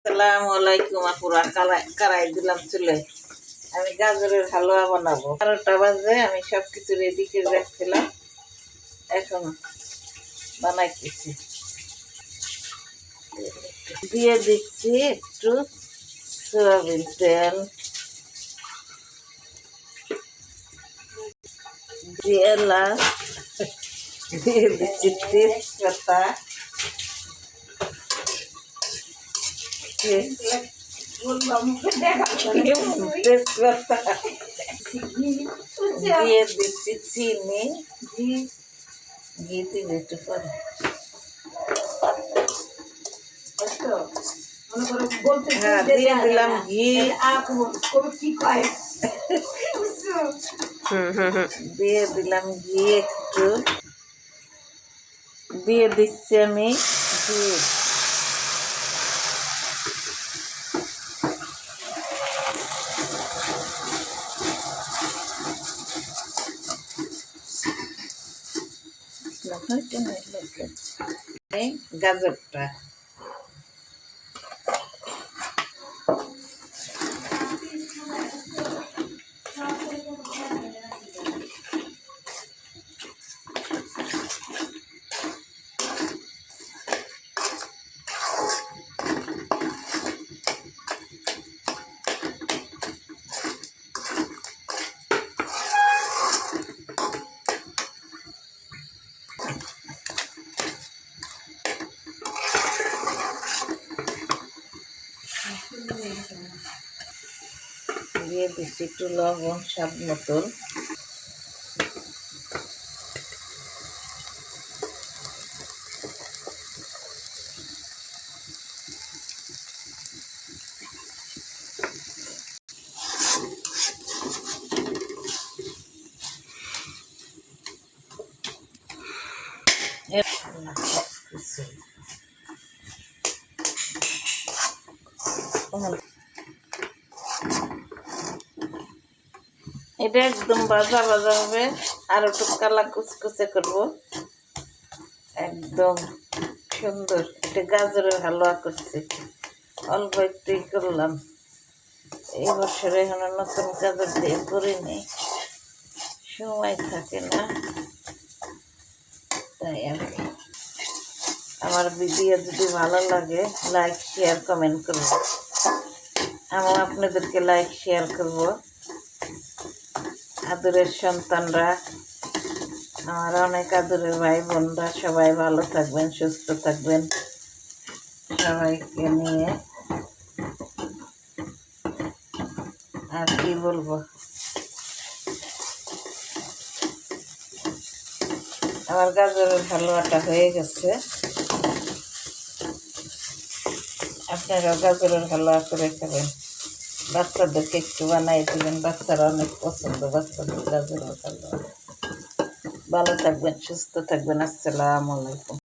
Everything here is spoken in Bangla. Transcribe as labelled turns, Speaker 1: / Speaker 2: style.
Speaker 1: আসসালামু আলাইকুম আপুরা। কারাই দিলাম চুলে। আমি গাজরের হালুয়া বানাবো। 12টা বাজে আমি সব কিছু রেডি করে রাখছিলাম, এখন বানাইতেছি। দিয়ে দিচ্ছি একটু সয়াবিন তেল, দিয়ে এলাচ, দিয়ে দিচ্ছি তেজপাতা, তেজপাতা দিয়ে দিচ্ছি চিনি, ঘি দিলে একটু পরে। হ্যাঁ, দিয়ে দিলাম ঘি, দিয়ে দিলাম ঘি একটু, দিয়ে দিচ্ছি আমি ঘি। গাজরটা দিয়ে দিচ্ছি একটু লবণ স্বাদ মতন। এটা একদম ভাজা ভাজা হবে, আর একটু কালা কুচকুচে করবো, একদম সুন্দর। এটা গাজরের হালুয়া করছি, অল্প একটুই করলাম। এই বছরে এখন নতুন গাজর দিয়ে করিনি, সময় থাকে না, তাই আমি। আমার ভিডিও যদি ভালো লাগে লাইক শেয়ার কমেন্ট করবো, আমি আপনাদেরকে লাইক শেয়ার করবো। আদরের সন্তানরা, আমার অনেক আদরের ভাই বোনরা সবাই ভালো থাকবেন, সুস্থ থাকবেন, সবাইকে নিয়ে আর কি বলবো। আমার গাজরের হালুয়াটা হয়ে গেছে, আপনারা গাজরের হালুয়া করে খাবেন, বাচ্চাদেরকে একটু বানাই দেবেন, বাচ্চারা অনেক পছন্দ বাচ্চাদের গাজরের হালুয়া। ভালো থাকবেন, সুস্থ থাকবেন। আসসালামু আলাইকুম।